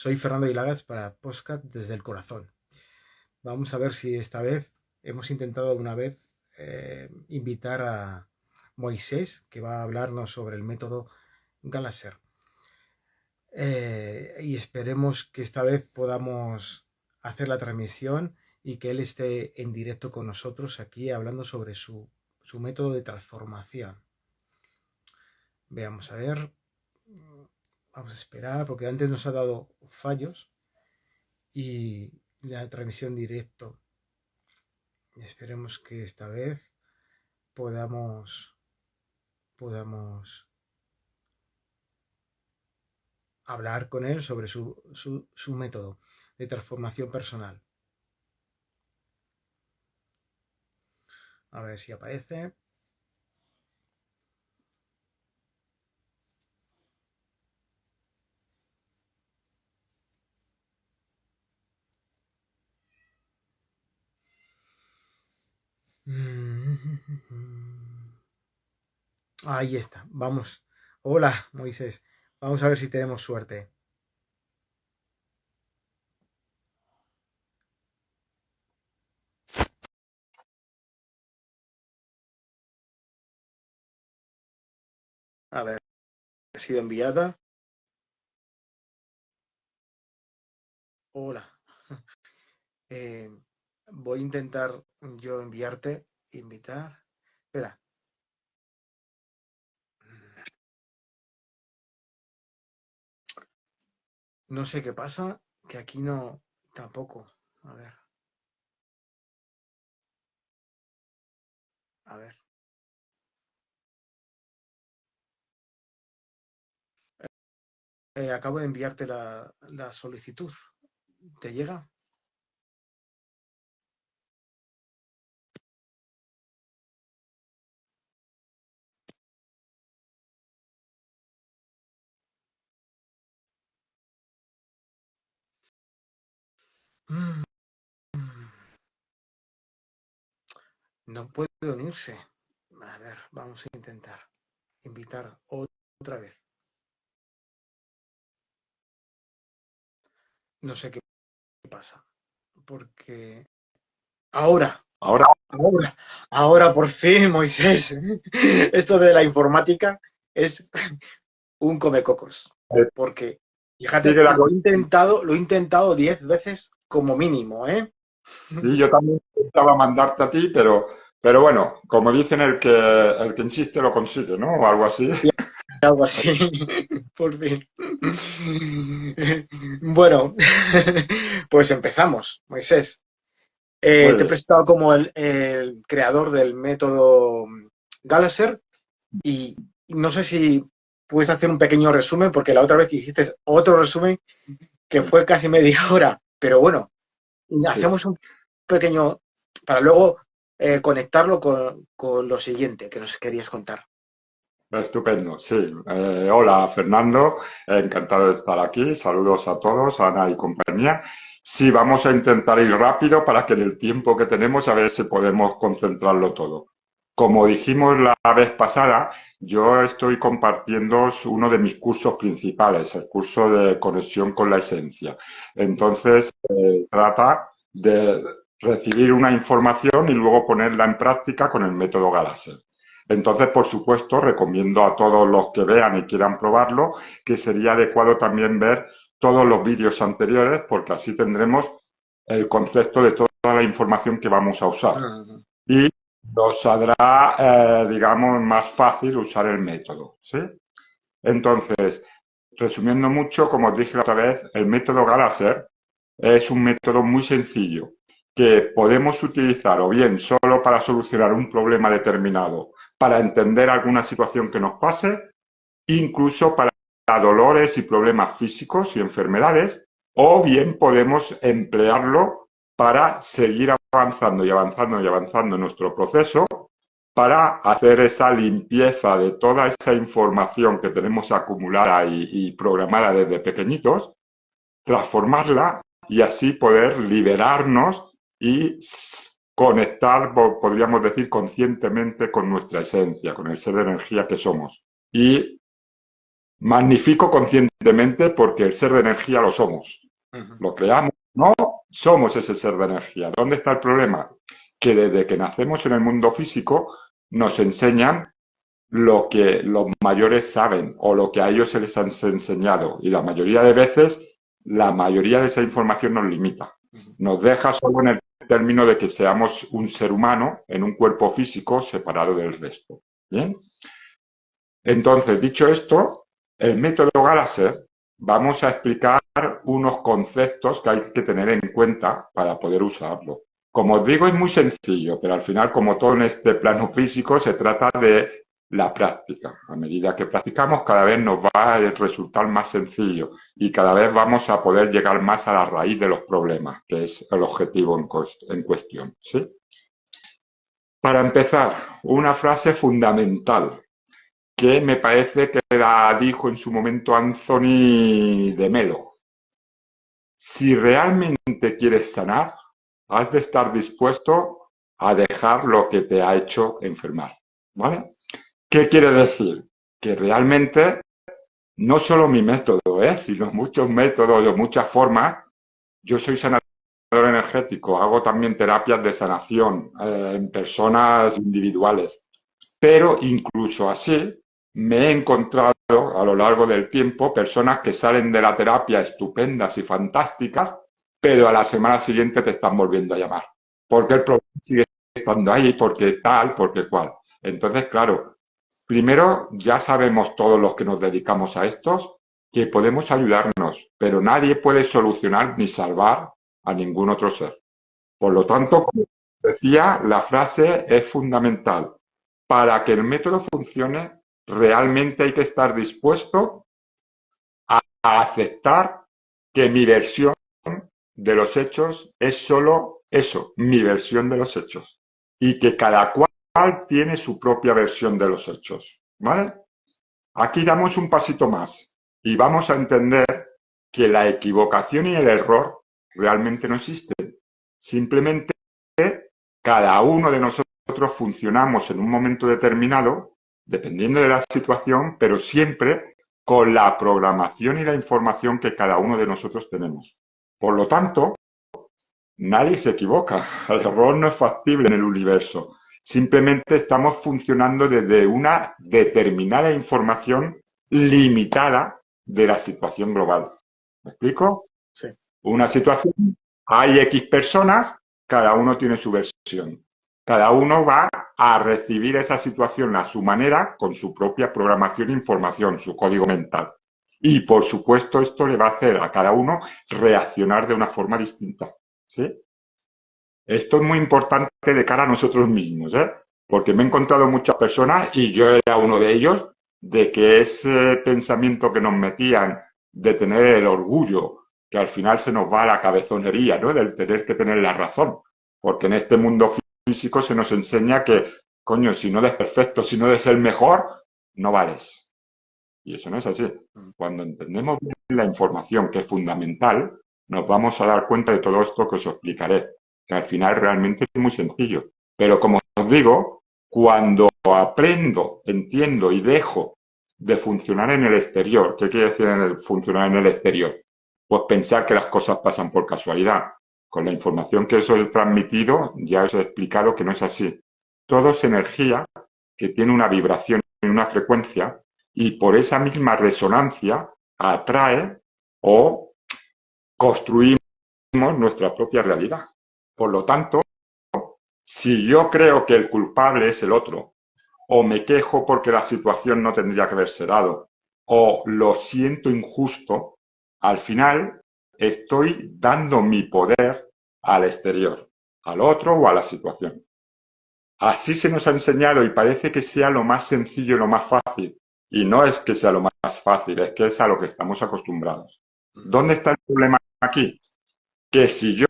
Soy Fernando Ilagas para Podcast desde el Corazón. Vamos a ver si esta vez hemos intentado una vez invitar a Moisés, que va a hablarnos sobre el método Galasser. Y esperemos que esta vez podamos hacer la transmisión y que él esté en directo con nosotros aquí hablando sobre su método de transformación. Veamos a ver. Vamos a esperar porque antes nos ha dado fallos y la transmisión directo. Esperemos que esta vez podamos hablar con él sobre su método de transformación personal. A ver si aparece. Ahí está, vamos. Hola, Moisés. Vamos a ver si tenemos suerte. A ver, ha sido enviada. Hola. Voy a intentar yo enviarte, invitar. Espera. No sé qué pasa, que aquí no, tampoco. A ver. A ver. Acabo de enviarte la solicitud. ¿Te llega? Mm, No puede unirse. A ver, vamos a intentar invitar otra vez. No sé qué pasa. Porque ahora, Ahora, ahora por fin, Moisés. Esto de la informática es un comecocos. eh, Porque, fíjate sigue que la cosa. lo he intentado 10 veces como mínimo, ¿eh? Sí, yo también intentaba mandarte a ti, pero bueno, como dicen, el que insiste lo consigue, ¿no? O algo así. Sí, algo así, por fin. Bueno, pues empezamos, Moisés. Muy Te he bien. presentado como el creador del método Galasser y no sé si puedes hacer un pequeño resumen, porque la otra vez hiciste otro resumen que fue casi media hora, pero bueno, Sí, hacemos un pequeño para luego conectarlo con lo siguiente que nos querías contar. estupendo. Sí. Hola, Fernando. Encantado de estar aquí. Saludos a todos, Ana y compañía. Sí, vamos a intentar ir rápido para que en el tiempo que tenemos a ver si podemos concentrarlo todo. Como dijimos la vez pasada, yo estoy compartiendo uno de mis cursos principales, el curso de conexión con la esencia. Entonces, trata de recibir una información y luego ponerla en práctica con el método Galasser. Entonces, por supuesto, recomiendo a todos los que vean y quieran probarlo que sería adecuado también ver todos los vídeos anteriores porque así tendremos el concepto de toda la información que vamos a usar. Ujú. Y nos saldrá, digamos, más fácil usar el método, ¿sí? Entonces, resumiendo mucho, como os dije la otra vez, el método Galasser es un método muy sencillo que podemos utilizar o bien solo para solucionar un problema determinado, para entender alguna situación que nos pase, incluso para dolores y problemas físicos y enfermedades, o bien podemos emplearlo para seguir avanzando y avanzando y avanzando en nuestro proceso para hacer esa limpieza de toda esa información que tenemos acumulada y programada desde pequeñitos, transformarla y así poder liberarnos y conectar, podríamos decir, conscientemente con nuestra esencia, con el ser de energía que somos. Y magnifico conscientemente porque el ser de energía lo somos. Lo creamos, no somos ese ser de energía. ¿Dónde está el problema? Que desde que nacemos en el mundo físico nos enseñan lo que los mayores saben o lo que a ellos se les ha enseñado. Y la mayoría de veces, la mayoría de esa información nos limita. Nos deja solo en el término de que seamos un ser humano en un cuerpo físico separado del resto. ¿Bien? Entonces, dicho esto, el método Galaser vamos a explicar unos conceptos que hay que tener en cuenta para poder usarlo. Como os digo, es muy sencillo, pero al final, como todo en este plano físico, se trata de la práctica. A medida que practicamos, cada vez nos va a resultar más sencillo y cada vez vamos a poder llegar más a la raíz de los problemas, que es el objetivo en cuestión. ¿Sí? Para empezar, una frase fundamental que me parece que la dijo en su momento Anthony de Melo. Si realmente quieres sanar, has de estar dispuesto a dejar lo que te ha hecho enfermar. ¿Vale? ¿Qué quiere decir? Que realmente no solo mi método, sino muchos métodos o muchas formas. Yo soy sanador energético, hago también terapias de sanación en personas individuales, pero incluso así me he encontrado a lo largo del tiempo personas que salen de la terapia estupendas y fantásticas, pero a la semana siguiente te están volviendo a llamar, porque el problema sigue estando ahí, porque tal, porque cual. Entonces, claro, primero ya sabemos todos los que nos dedicamos a estos que podemos ayudarnos, pero nadie puede solucionar ni salvar a ningún otro ser. Por lo tanto, como decía, la frase es fundamental. Para que el método funcione, realmente hay que estar dispuesto a aceptar que mi versión de los hechos es solo eso, mi versión de los hechos. Y que cada cual tiene su propia versión de los hechos. ¿Vale? Aquí damos un pasito más y vamos a entender que la equivocación y el error realmente no existen. Simplemente cada uno de nosotros funcionamos en un momento determinado, dependiendo de la situación, pero siempre con la programación y la información que cada uno de nosotros tenemos. Por lo tanto, nadie se equivoca. El error no es factible en el universo. Simplemente estamos funcionando desde una determinada información limitada de la situación global. ¿Me explico? Sí. Una situación, hay X personas, cada uno tiene su versión. Cada uno va a recibir esa situación a su manera, con su propia programación e información, su código mental. Y, por supuesto, esto le va a hacer a cada uno reaccionar de una forma distinta. ¿Sí? Esto es muy importante de cara a nosotros mismos, porque me he encontrado muchas personas, y yo era uno de ellos, de que ese pensamiento que nos metían de tener el orgullo, que al final se nos va a la cabezonería, ¿no? Del tener que tener la razón. Porque en este mundo físico se nos enseña que, coño, si no eres perfecto, si no eres el mejor, no vales. Y eso no es así. Cuando entendemos bien la información, que es fundamental, nos vamos a dar cuenta de todo esto que os explicaré, que al final realmente es muy sencillo. Pero como os digo, cuando aprendo, entiendo y dejo de funcionar en el exterior, ¿qué quiere decir funcionar en el exterior? Pues pensar que las cosas pasan por casualidad. Con la información que os he transmitido, ya os he explicado que no es así. Todo es energía que tiene una vibración y una frecuencia, y por esa misma resonancia atrae o construimos nuestra propia realidad. Por lo tanto, si yo creo que el culpable es el otro, o me quejo porque la situación no tendría que haberse dado, o lo siento injusto, al final estoy dando mi poder al exterior, al otro o a la situación. Así se nos ha enseñado y parece que sea lo más sencillo y lo más fácil. Y no es que sea lo más fácil, es que es a lo que estamos acostumbrados. ¿Dónde está el problema aquí? Que si yo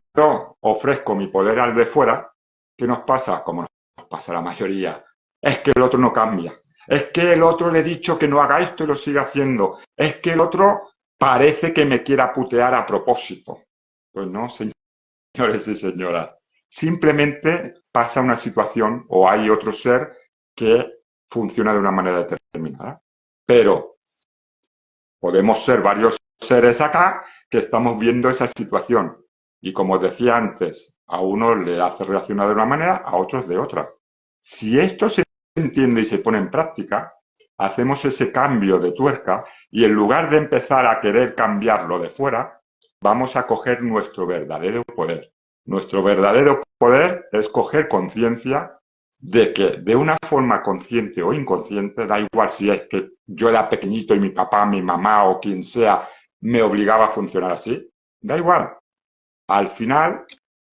ofrezco mi poder al de fuera, ¿qué nos pasa? Como nos pasa a la mayoría. Es que el otro no cambia. Es que el otro le he dicho que no haga esto y lo sigue haciendo. Es que el otro parece que me quiera putear a propósito. Pues no, señores y señoras. Simplemente pasa una situación o hay otro ser que funciona de una manera determinada. Pero Podemos ser varios seres acá que estamos viendo esa situación. Y como os decía antes, a uno le hace reaccionar de una manera, a otros de otra. Si esto se entiende y se pone en práctica, hacemos ese cambio de tuerca y en lugar de empezar a querer cambiarlo de fuera, vamos a coger nuestro verdadero poder. Nuestro verdadero poder es coger conciencia de que de una forma consciente o inconsciente, da igual si es que yo era pequeñito y mi papá, mi mamá o quien sea me obligaba a funcionar así, da igual. Al final,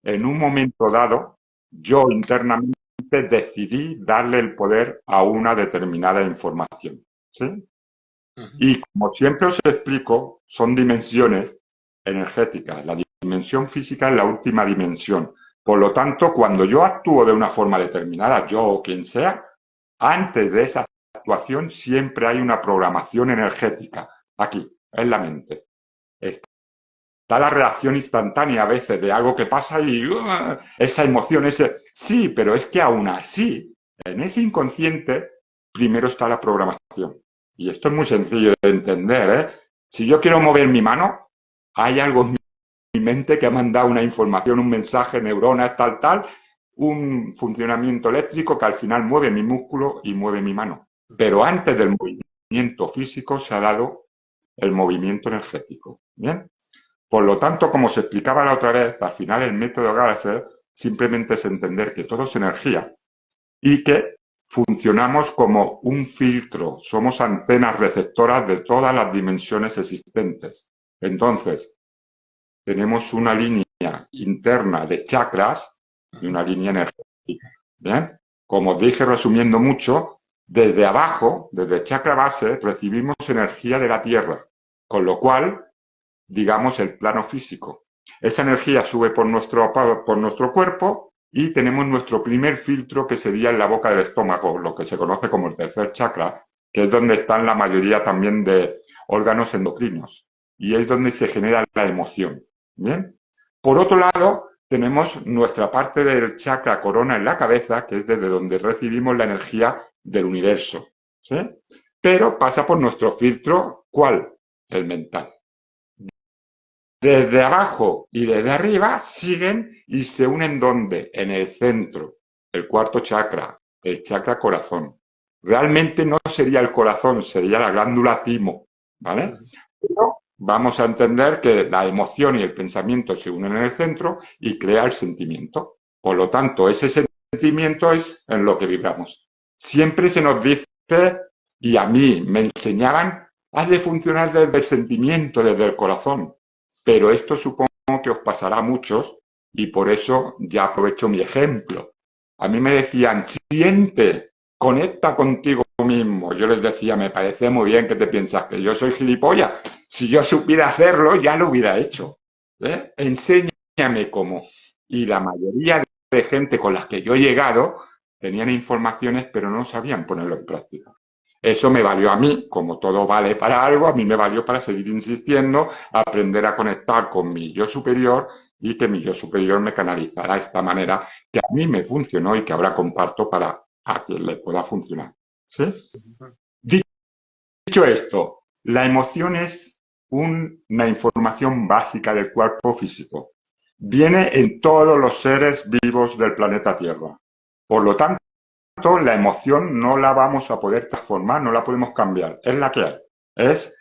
en un momento dado, yo internamente decidí darle el poder a una determinada información, ¿sí? Y como siempre os explico, son dimensiones energéticas. La dimensión física es la última dimensión. Por lo tanto, cuando yo actúo de una forma determinada, yo o quien sea, antes de esa actuación siempre hay una programación energética. Aquí, en la mente. Está la reacción instantánea a veces de algo que pasa y esa emoción, ese... Sí, pero es que aún así, en ese inconsciente, primero está la programación. Y esto es muy sencillo de entender, ¿eh? Si yo quiero mover mi mano, hay algo en mi mente que ha mandado una información, un mensaje, neuronas, tal, un funcionamiento eléctrico que al final mueve mi músculo y mueve mi mano. Pero antes del movimiento físico se ha dado el movimiento energético. ¿Bien? Por lo tanto, como se explicaba la otra vez, al final el método Gallagher simplemente es entender que todo es energía y que funcionamos como un filtro, somos antenas receptoras de todas las dimensiones existentes. Entonces, tenemos una línea interna de chakras y una línea energética. ¿Bien? Como os dije resumiendo mucho, desde abajo, desde el chakra base, recibimos energía de la Tierra, con lo cual digamos, el plano físico. Esa energía sube por nuestro cuerpo y tenemos nuestro primer filtro que sería en la boca del estómago, lo que se conoce como el tercer chakra, que es donde están la mayoría también de órganos endocrinos y es donde se genera la emoción. ¿Bien? Por otro lado, tenemos nuestra parte del chakra corona en la cabeza, que es desde donde recibimos la energía del universo. ¿Sí? Pero pasa por nuestro filtro, ¿cuál? El mental. Desde abajo y desde arriba siguen y se unen ¿dónde? En el centro, el cuarto chakra, el chakra corazón. Realmente no sería el corazón, sería la glándula timo, ¿vale? Pero vamos a entender que la emoción y el pensamiento se unen en el centro y crea el sentimiento. Por lo tanto, ese sentimiento es en lo que vibramos. Siempre se nos dice, y a mí me enseñaban, haz de funcionar desde el sentimiento, desde el corazón. Pero esto supongo que os pasará a muchos y por eso ya aprovecho mi ejemplo. A mí me decían, siente, conecta contigo mismo. Yo les decía, me parece muy bien que te piensas que yo soy gilipollas. Si yo supiera hacerlo, ya lo hubiera hecho. ¿Eh? Enséñame cómo. Y la mayoría de gente con las que yo he llegado tenían informaciones, pero no sabían ponerlo en práctica. Eso me valió a mí, como todo vale para algo, a mí me valió para seguir insistiendo, aprender a conectar con mi yo superior y que mi yo superior me canalizara de esta manera que a mí me funcionó y que ahora comparto para a quien le pueda funcionar. ¿Sí? Dicho esto, la emoción es una información básica del cuerpo físico. Viene en todos los seres vivos del planeta Tierra. Por lo tanto, la emoción no la vamos a poder transformar, no la podemos cambiar, es la que hay. Es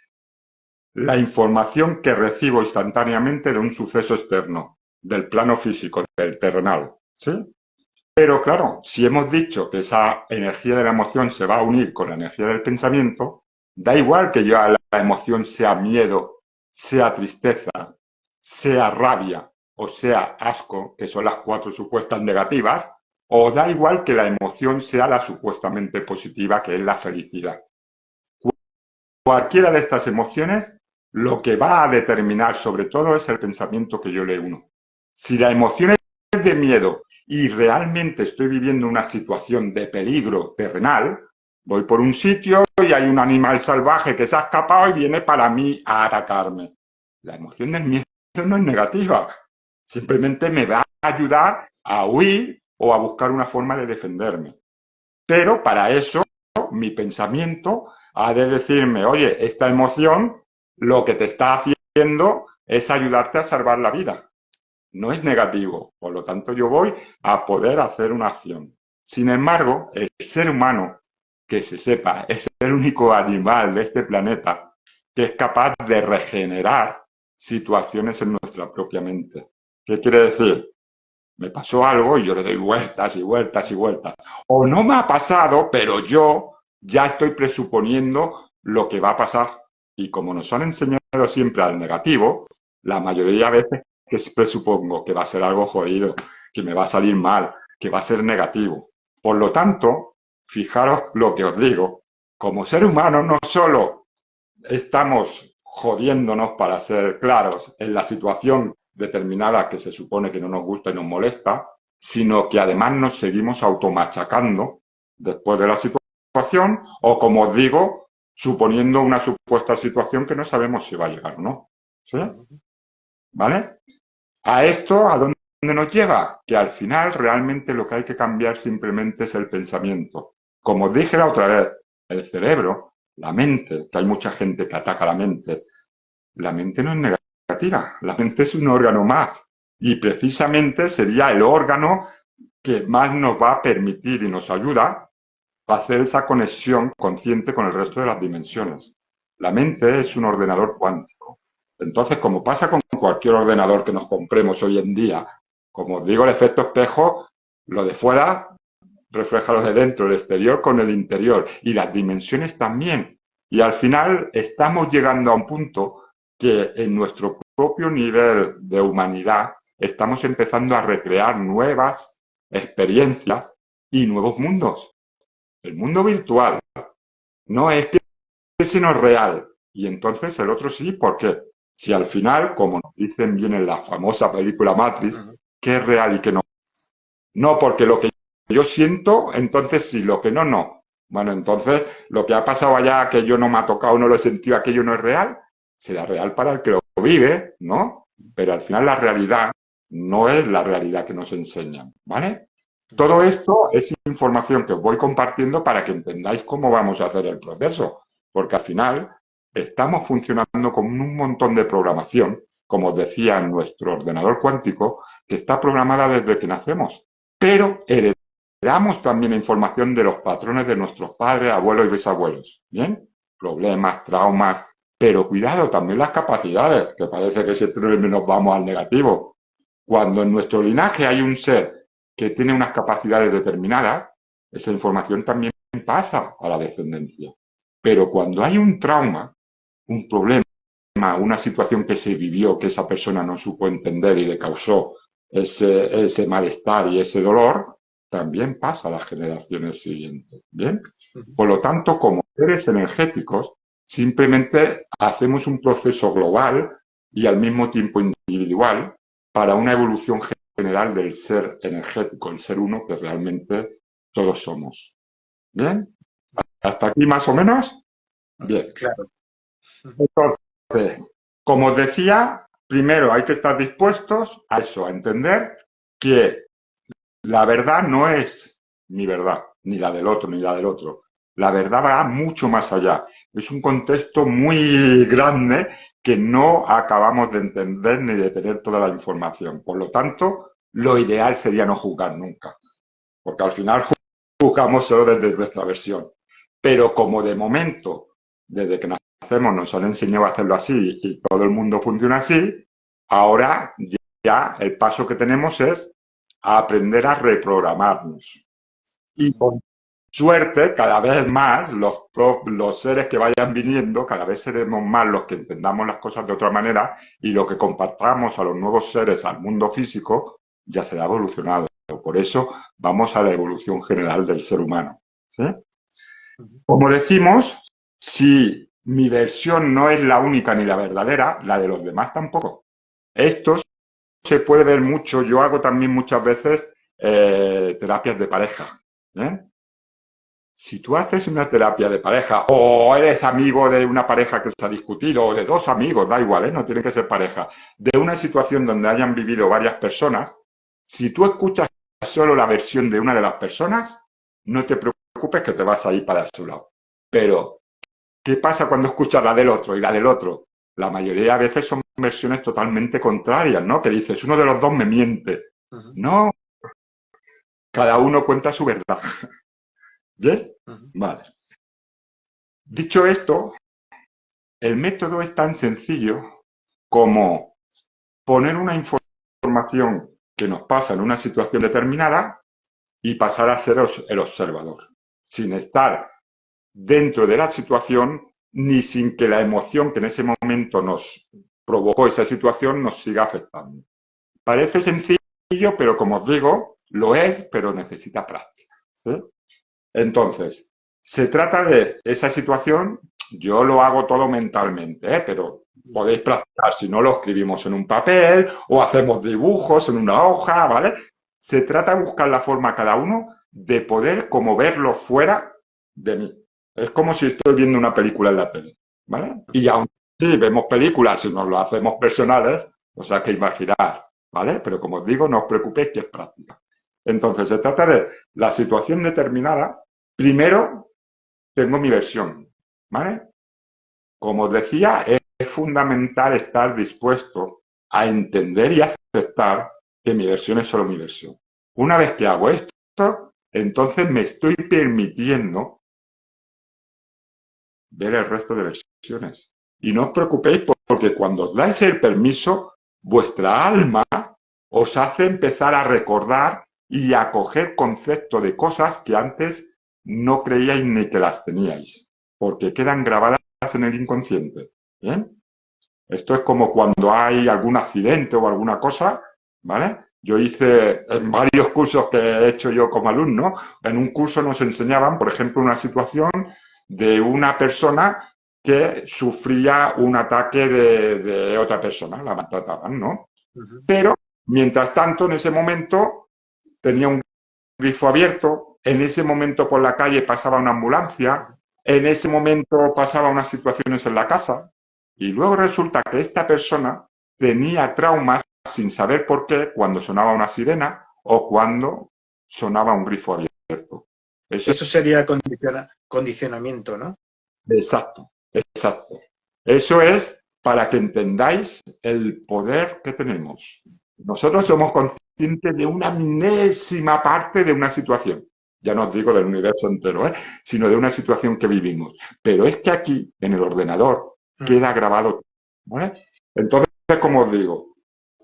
la información que recibo instantáneamente de un suceso externo, del plano físico, del terrenal. ¿Sí? Pero claro, si hemos dicho que esa energía de la emoción se va a unir con la energía del pensamiento, da igual que ya la emoción sea miedo, sea tristeza, sea rabia o sea asco, que son las cuatro supuestas negativas, o da igual que la emoción sea la supuestamente positiva, que es la felicidad. Cualquiera de estas emociones, lo que va a determinar sobre todo es el pensamiento que yo le uno. Si la emoción es de miedo y realmente estoy viviendo una situación de peligro terrenal, voy por un sitio y hay un animal salvaje que se ha escapado y viene para mí a atacarme. La emoción del miedo no es negativa, simplemente me va a ayudar a huir o a buscar una forma de defenderme. Pero para eso mi pensamiento ha de decirme, oye, esta emoción lo que te está haciendo es ayudarte a salvar la vida. No es negativo, por lo tanto yo voy a poder hacer una acción. Sin embargo, el ser humano, que se sepa, es el único animal de este planeta que es capaz de regenerar situaciones en nuestra propia mente. ¿Qué quiere decir? Me pasó algo y yo le doy vueltas y vueltas y vueltas. O no me ha pasado, pero yo ya estoy presuponiendo lo que va a pasar. Y como nos han enseñado siempre al negativo, la mayoría de veces que presupongo que va a ser algo jodido, que me va a salir mal, que va a ser negativo. Por lo tanto, fijaros lo que os digo, como ser humano no solo estamos jodiéndonos, para ser claros, en la situación determinada que se supone que no nos gusta y nos molesta, sino que además nos seguimos automachacando después de la situación o, como os digo, suponiendo una supuesta situación que no sabemos si va a llegar o no. ¿Sí? ¿Vale? A esto, ¿a dónde nos lleva? Que al final realmente lo que hay que cambiar simplemente es el pensamiento. Como os dije la otra vez, el cerebro, la mente, que hay mucha gente que ataca la mente no es negativa, la mente es un órgano más. Y precisamente sería el órgano que más nos va a permitir y nos ayuda a hacer esa conexión consciente con el resto de las dimensiones. La mente es un ordenador cuántico. Entonces, como pasa con cualquier ordenador que nos compremos hoy en día, como os digo, el efecto espejo, lo de fuera refleja lo de dentro, el exterior con el interior, y las dimensiones también. Y al final estamos llegando a un punto que en nuestro propio nivel de humanidad estamos empezando a recrear nuevas experiencias y nuevos mundos. El mundo virtual no es que ese no es real, y entonces el otro sí, porque si al final, como nos dicen bien en la famosa película Matrix, ¿qué es real y qué no? No, porque lo que yo siento, entonces sí, lo que no, no. Bueno, entonces lo que ha pasado allá, que yo no me ha tocado, no lo he sentido, aquello no es real, será real para el que lo vive, ¿no? Pero al final la realidad no es la realidad que nos enseñan, ¿vale? Todo esto es información que os voy compartiendo para que entendáis cómo vamos a hacer el proceso, porque al final estamos funcionando con un montón de programación, como os decía, en nuestro ordenador cuántico, que está programada desde que nacemos, pero heredamos también información de los patrones de nuestros padres, abuelos y bisabuelos, ¿bien? Problemas, traumas, pero cuidado, también las capacidades, que parece que siempre nos vamos al negativo. Cuando en nuestro linaje hay un ser que tiene unas capacidades determinadas, esa información también pasa a la descendencia. Pero cuando hay un trauma, un problema, una situación que se vivió, que esa persona no supo entender y le causó ese malestar y ese dolor, también pasa a las generaciones siguientes. ¿Bien? Por lo tanto, como seres energéticos, simplemente hacemos un proceso global y al mismo tiempo individual para una evolución general del ser energético, el ser uno que realmente todos somos. ¿Bien? ¿Hasta aquí más o menos? Bien. Claro. Entonces, como os decía, primero hay que estar dispuestos a eso, a entender que la verdad no es mi verdad, ni la del otro, ni la del otro. La verdad va mucho más allá. Es un contexto muy grande que no acabamos de entender ni de tener toda la información. Por lo tanto, lo ideal sería no juzgar nunca, porque al final juzgamos solo desde nuestra versión. Pero como de momento, desde que nacemos nos han enseñado a hacerlo así y todo el mundo funciona así, ahora ya el paso que tenemos es a aprender a reprogramarnos. Y con suerte, cada vez más, los seres que vayan viniendo, cada vez seremos más los que entendamos las cosas de otra manera y lo que compartamos a los nuevos seres, al mundo físico, ya será evolucionado. Por eso vamos a la evolución general del ser humano. ¿Sí? Como decimos, si mi versión no es la única ni la verdadera, la de los demás tampoco. Esto se puede ver mucho. Yo hago también muchas veces terapias de pareja. Si tú haces una terapia de pareja o eres amigo de una pareja que se ha discutido o de dos amigos, da igual, no tiene que ser pareja, de una situación donde hayan vivido varias personas, si tú escuchas solo la versión de una de las personas, no te preocupes que te vas a ir para su lado. Pero, ¿qué pasa cuando escuchas la del otro y la del otro? La mayoría de veces son versiones totalmente contrarias, ¿no? Que dices, uno de los dos me miente. No, cada uno cuenta su verdad. ¿Bien? Vale. Dicho esto, el método es tan sencillo como poner una información que nos pasa en una situación determinada y pasar a ser el observador, sin estar dentro de la situación ni sin que la emoción que en ese momento nos provocó esa situación nos siga afectando. Parece sencillo, pero como os digo, lo es, pero necesita práctica, ¿sí? Entonces, se trata de esa situación, yo lo hago todo mentalmente, ¿eh? Pero podéis practicar, si no lo escribimos en un papel o hacemos dibujos en una hoja, ¿vale? Se trata de buscar la forma cada uno de poder como verlo fuera de mí. Es como si estoy viendo una película en la tele, ¿vale? Y aún si vemos películas, si nos lo hacemos personales, o sea que imaginar, ¿vale? Pero como os digo, no os preocupéis que es práctica. Entonces, se trata de la situación determinada. Primero, tengo mi versión, ¿vale? Como os decía, es fundamental estar dispuesto a entender y aceptar que mi versión es solo mi versión. Una vez que hago esto, entonces me estoy permitiendo ver el resto de versiones. Y no os preocupéis porque cuando os dais el permiso, vuestra alma os hace empezar a recordar y a coger concepto de cosas que antes no creíais ni que las teníais, porque quedan grabadas en el inconsciente. ¿Bien? Esto es como cuando hay algún accidente o alguna cosa, ¿vale? Yo hice en varios cursos que he hecho yo como alumno, en un curso nos enseñaban, por ejemplo, una situación de una persona que sufría un ataque de otra persona, la maltrataban, ¿no? Pero, mientras tanto, en ese momento tenía un grifo abierto, en ese momento por la calle pasaba una ambulancia, en ese momento pasaba unas situaciones en la casa, y luego resulta que esta persona tenía traumas sin saber por qué cuando sonaba una sirena o cuando sonaba un grifo abierto. Eso sería condicionamiento, ¿no? Exacto, exacto. Eso es para que entendáis el poder que tenemos. Nosotros somos conscientes de una minésima parte de una situación. Ya no os digo del universo entero, sino de una situación que vivimos. Pero es que aquí, en el ordenador, queda grabado. ¿Vale? Entonces, como os digo,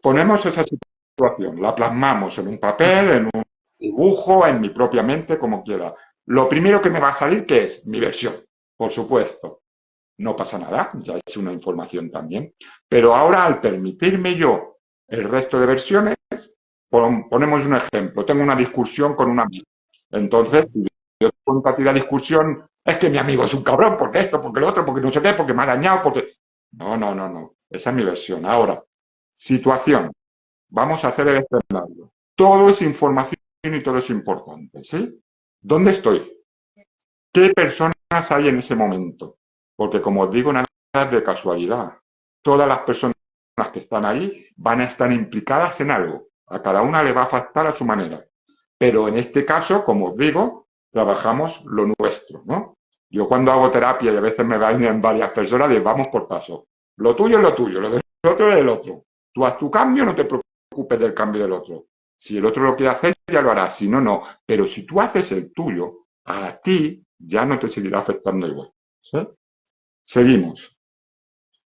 ponemos esa situación, la plasmamos en un papel, en un dibujo, en mi propia mente, como quiera. Lo primero que me va a salir, ¿qué es? Mi versión, por supuesto. No pasa nada, ya es una información también. Pero ahora, al permitirme yo el resto de versiones, ponemos un ejemplo. Tengo una discusión con un amigo. Entonces, yo cuento a ti la discusión, es que mi amigo es un cabrón, porque esto, porque lo otro, porque no sé qué, porque me ha dañado, porque... No, no, no, no. Esa es mi versión. Ahora, situación. Vamos a hacer el escenario. Todo es información y todo es importante, ¿sí? ¿Dónde estoy? ¿Qué personas hay en ese momento? Porque, como os digo, nada es de casualidad. Todas las personas que están ahí van a estar implicadas en algo. A cada una le va a afectar a su manera. Pero en este caso, como os digo, trabajamos lo nuestro, ¿no? Yo cuando hago terapia y a veces me vienen varias personas, les vamos por paso. Lo tuyo es lo tuyo, lo del otro es el otro. Tú haz tu cambio, no te preocupes del cambio del otro. Si el otro lo quiere hacer, ya lo hará. Si no, no. Pero si tú haces el tuyo, a ti ya no te seguirá afectando igual. ¿Sí? Seguimos.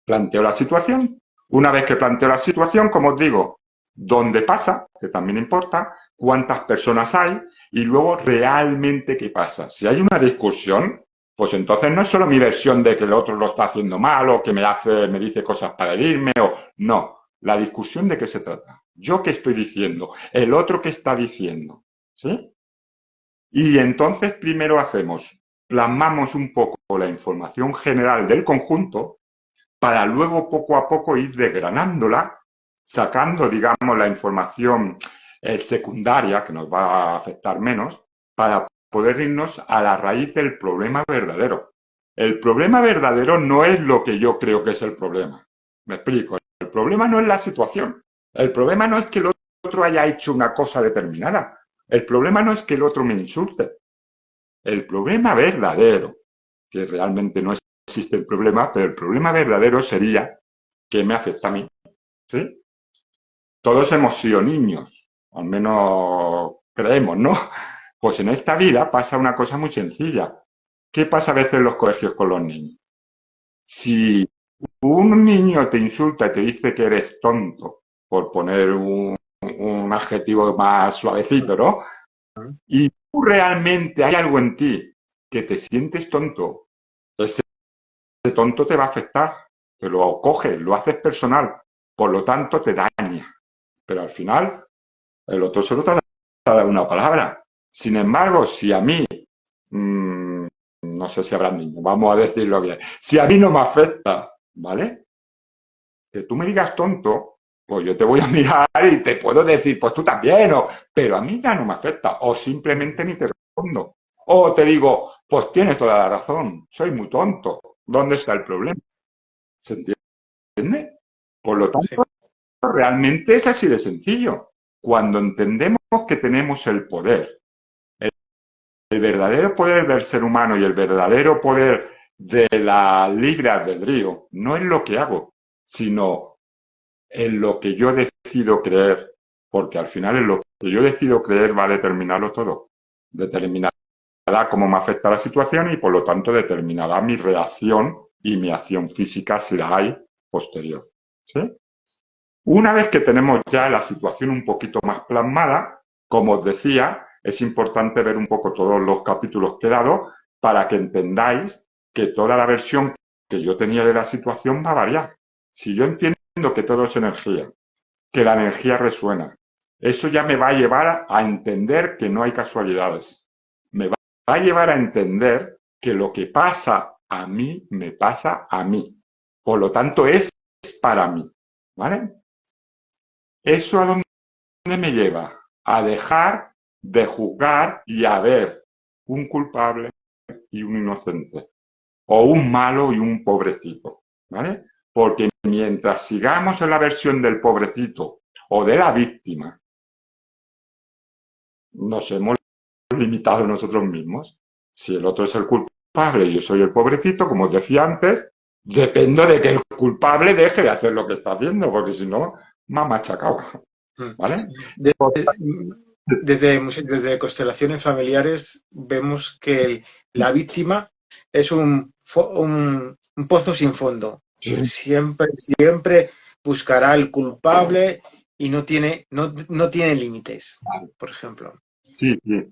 Planteo la situación. Una vez que planteo la situación, como os digo, dónde pasa, que también importa, cuántas personas hay y luego realmente qué pasa. Si hay una discusión, pues entonces no es solo mi versión de que el otro lo está haciendo mal o que me dice cosas para herirme o no. La discusión de qué se trata. Yo qué estoy diciendo, el otro qué está diciendo. ¿Sí? Y entonces primero plasmamos un poco la información general del conjunto para luego poco a poco ir desgranándola, sacando, digamos, la información secundaria, que nos va a afectar menos, para poder irnos a la raíz del problema verdadero. El problema verdadero no es lo que yo creo que es el problema. Me explico. El problema no es la situación. El problema no es que el otro haya hecho una cosa determinada. El problema no es que el otro me insulte. El problema verdadero, que realmente no existe el problema, pero el problema verdadero sería ¿qué me afecta a mí? ¿Sí? Todos hemos sido niños, al menos creemos, ¿no? Pues en esta vida pasa una cosa muy sencilla. ¿Qué pasa a veces en los colegios con los niños? Si un niño te insulta y te dice que eres tonto, por poner un adjetivo más suavecito, ¿no? Y tú realmente hay algo en ti que te sientes tonto, ese tonto te va a afectar, te lo coges, lo haces personal, por lo tanto te daña. Pero al final, el otro solo te ha dado una palabra. Sin embargo, si a mí, no sé si habrá niños, vamos a decirlo bien, si a mí no me afecta, ¿vale? Que tú me digas tonto, pues yo te voy a mirar y te puedo decir, pues tú también, pero a mí ya no me afecta, o simplemente ni te respondo. O te digo, pues tienes toda la razón, soy muy tonto, ¿dónde está el problema? ¿Se entiende? Por lo Sí. tanto, realmente es así de sencillo. Cuando entendemos que tenemos el poder, el verdadero poder del ser humano y el verdadero poder de la libre albedrío, no es lo que hago, sino en lo que yo decido creer, porque al final en lo que yo decido creer va a determinarlo todo. Determinará cómo me afecta la situación y por lo tanto determinará mi reacción y mi acción física si la hay posterior. ¿Sí? Una vez que tenemos ya la situación un poquito más plasmada, como os decía, es importante ver un poco todos los capítulos que he dado para que entendáis que toda la versión que yo tenía de la situación va a variar. Si yo entiendo que todo es energía, que la energía resuena, eso ya me va a llevar a entender que no hay casualidades. Me va a llevar a entender que lo que pasa a mí me pasa a mí. Por lo tanto, es para mí. ¿Vale? ¿Eso a dónde me lleva? A dejar de juzgar y a ver un culpable y un inocente, o un malo y un pobrecito, ¿vale? Porque mientras sigamos en la versión del pobrecito o de la víctima, nos hemos limitado nosotros mismos. Si el otro es el culpable y yo soy el pobrecito, como os decía antes, dependo de que el culpable deje de hacer lo que está haciendo, porque si no, me ha machacado, ¿vale? De- desde constelaciones familiares vemos que la víctima es un pozo sin fondo. Sí. Siempre buscará el culpable y no tiene límites, por ejemplo. Sí, sí.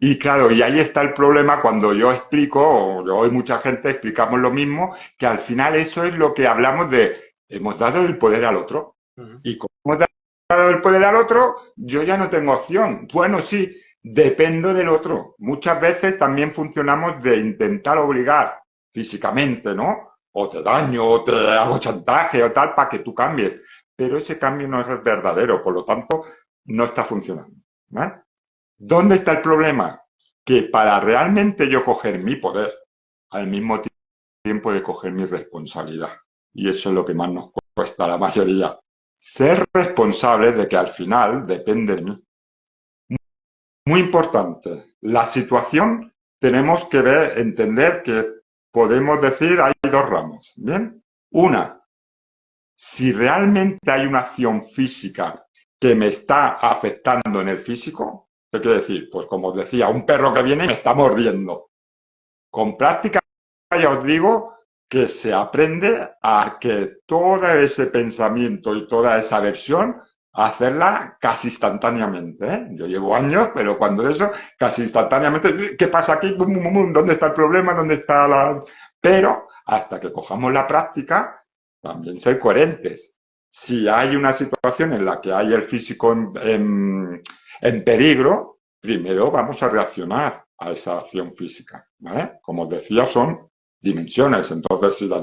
Y claro, y ahí está el problema cuando yo explico, o yo y mucha gente explicamos lo mismo, que al final eso es lo que hablamos de, hemos dado el poder al otro. Y como hemos dado el poder al otro, yo ya no tengo opción. Bueno, sí, dependo del otro. Muchas veces también funcionamos de intentar obligar físicamente, ¿no? O te daño, o te hago chantaje o tal, para que tú cambies. Pero ese cambio no es verdadero, por lo tanto, no está funcionando. ¿Vale? ¿Dónde está el problema? Que para realmente yo coger mi poder, al mismo tiempo de coger mi responsabilidad. Y eso es lo que más nos cuesta a la mayoría. Ser responsables de que al final depende de mí. Muy importante. La situación tenemos que ver, entender que podemos decir hay dos ramas. ¿Bien? Una, si realmente hay una acción física que me está afectando en el físico, ¿qué quiere decir? Pues como os decía, un perro que viene y me está mordiendo. Con práctica ya os digo que se aprende a que todo ese pensamiento y toda esa versión hacerla casi instantáneamente, ¿eh? Yo llevo años, pero cuando eso, casi instantáneamente, ¿qué pasa aquí? ¿Dónde está el problema? ¿Dónde está la...? Pero hasta que cojamos la práctica, también ser coherentes. Si hay una situación en la que hay el físico en peligro, primero vamos a reaccionar a esa acción física, ¿vale? Como os decía, son dimensiones. Entonces, si la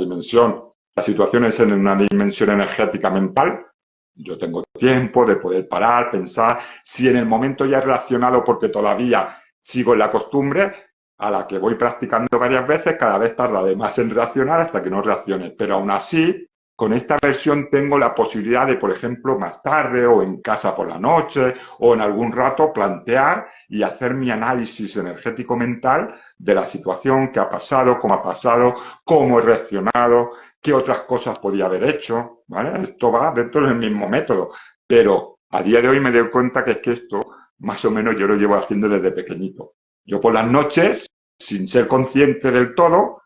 situación es en una dimensión energética mental, yo tengo tiempo de poder parar, pensar. Si en el momento ya he reaccionado porque todavía sigo en la costumbre, a la que voy practicando varias veces, cada vez tarda de más en reaccionar hasta que no reaccione. Pero aún así, Con esta versión tengo la posibilidad de, por ejemplo, más tarde o en casa por la noche o en algún rato plantear y hacer mi análisis energético mental de la situación, qué ha pasado, cómo he reaccionado, qué otras cosas podía haber hecho, ¿vale? Esto va dentro del mismo método, pero a día de hoy me doy cuenta que es que esto más o menos yo lo llevo haciendo desde pequeñito. Yo por las noches, sin ser consciente del todo,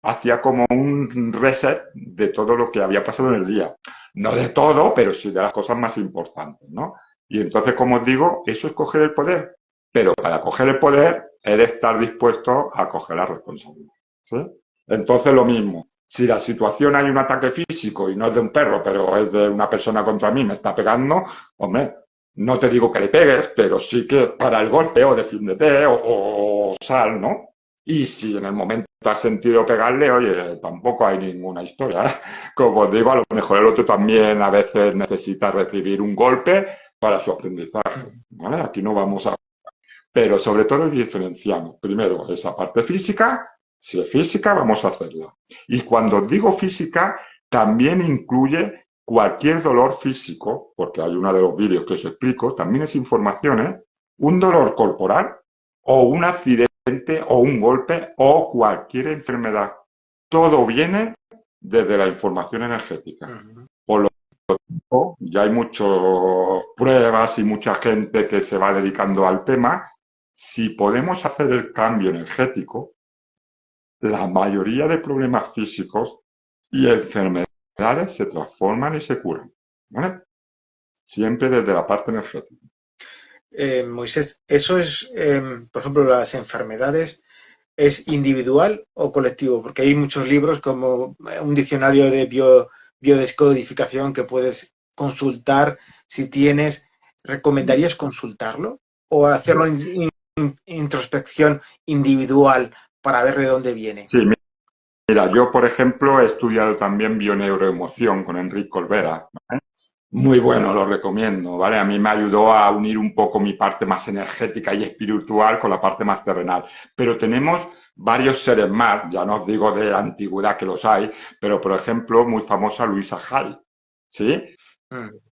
hacía como un reset de todo lo que había pasado en el día. No de todo, pero sí de las cosas más importantes, ¿no? Y entonces, como os digo, eso es coger el poder. Pero para coger el poder, he de estar dispuesto a coger la responsabilidad, ¿sí? Entonces, lo mismo. Si la situación hay un ataque físico y no es de un perro, pero es de una persona contra mí, me está pegando, hombre, no te digo que le pegues, pero sí que para el golpe o defiéndete o sal, ¿no? Y si en el momento has sentido pegarle, oye, tampoco hay ninguna historia, ¿eh? Como os digo, a lo mejor el otro también a veces necesita recibir un golpe para su aprendizaje, ¿vale? Aquí no vamos a... Pero sobre todo diferenciamos, primero, esa parte física, si es física, vamos a hacerla. Y cuando digo física, también incluye cualquier dolor físico, porque hay uno de los vídeos que os explico, también es información, ¿eh? Un dolor corporal o un accidente o un golpe o cualquier enfermedad. Todo viene desde la información energética. Por lo tanto, ya hay muchas pruebas y mucha gente que se va dedicando al tema. Si podemos hacer el cambio energético, la mayoría de problemas físicos y enfermedades se transforman y se curan, ¿vale? Siempre desde la parte energética. Moisés, eso es, por ejemplo, las enfermedades, ¿es individual o colectivo? Porque hay muchos libros como un diccionario de biodescodificación que puedes consultar si tienes. ¿Recomendarías consultarlo o hacerlo en introspección individual para ver de dónde viene? Sí, mira, yo, por ejemplo, he estudiado también bioneuroemoción con Enrique Olvera, ¿vale? Muy bueno, lo recomiendo, ¿vale? A mí me ayudó a unir un poco mi parte más energética y espiritual con la parte más terrenal. Pero tenemos varios seres más, ya no os digo de antigüedad que los hay, pero por ejemplo, muy famosa Luisa Hay, ¿sí?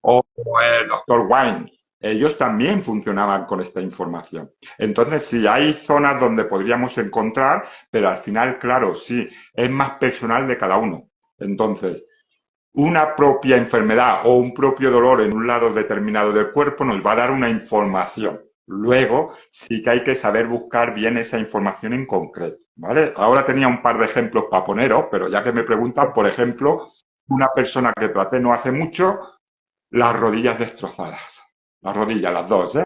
O el doctor Wayne. Ellos también funcionaban con esta información. Entonces, sí, hay zonas donde podríamos encontrar, pero al final, claro, sí, es más personal de cada uno. Entonces, una propia enfermedad o un propio dolor en un lado determinado del cuerpo nos va a dar una información. Luego sí que hay que saber buscar bien esa información en concreto, ¿vale? Ahora tenía un par de ejemplos para poneros, pero ya que me preguntan, por ejemplo, una persona que traté no hace mucho, las rodillas destrozadas. Las rodillas, las dos, ¿eh?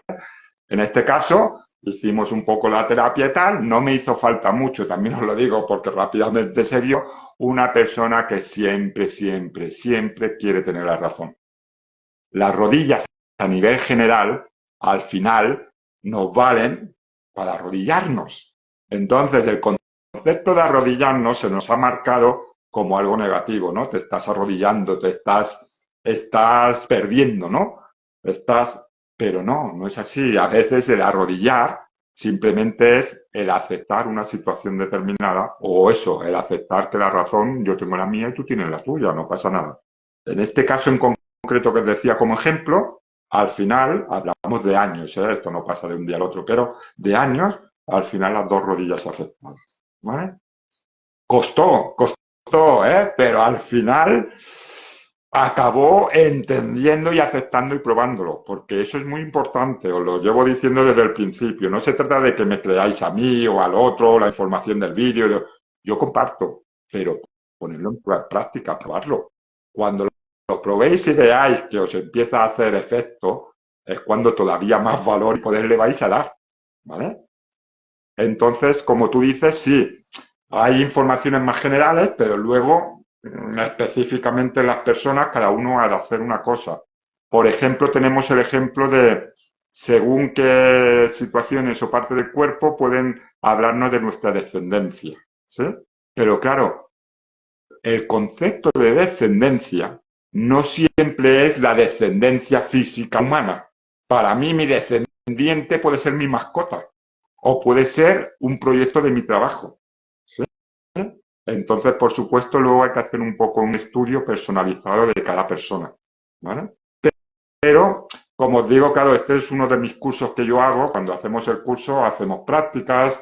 En este caso, hicimos un poco la terapia y tal, no me hizo falta mucho, también os lo digo porque rápidamente se vio una persona que siempre, siempre, siempre quiere tener la razón. Las rodillas a nivel general, al final, nos valen para arrodillarnos. Entonces, el concepto de arrodillarnos se nos ha marcado como algo negativo, ¿no? Te estás arrodillando, estás perdiendo, ¿no? Pero no, no es así. A veces el arrodillar simplemente es el aceptar una situación determinada o eso, el aceptar que la razón, yo tengo la mía y tú tienes la tuya, no pasa nada. En este caso en concreto que os decía como ejemplo, al final, hablamos de años, esto no pasa de un día al otro, pero de años, al final las dos rodillas afectadas, ¿vale? Costó, pero al final acabó entendiendo y aceptando y probándolo, porque eso es muy importante, os lo llevo diciendo desde el principio. No se trata de que me creáis a mí o al otro, la información del vídeo. Yo comparto, pero ponerlo en práctica, probarlo. Cuando lo probéis y veáis que os empieza a hacer efecto, es cuando todavía más valor y poder le vais a dar, ¿vale? Entonces, como tú dices, sí, hay informaciones más generales, pero luego, específicamente las personas, cada uno ha de hacer una cosa. Por ejemplo, tenemos el ejemplo de según qué situaciones o parte del cuerpo pueden hablarnos de nuestra descendencia, ¿sí? Pero claro, el concepto de descendencia no siempre es la descendencia física humana. Para mí, mi descendiente puede ser mi mascota o puede ser un proyecto de mi trabajo, ¿sí? Entonces, por supuesto, luego hay que hacer un poco un estudio personalizado de cada persona, ¿vale? Pero, como os digo, claro, este es uno de mis cursos que yo hago. Cuando hacemos el curso, hacemos prácticas,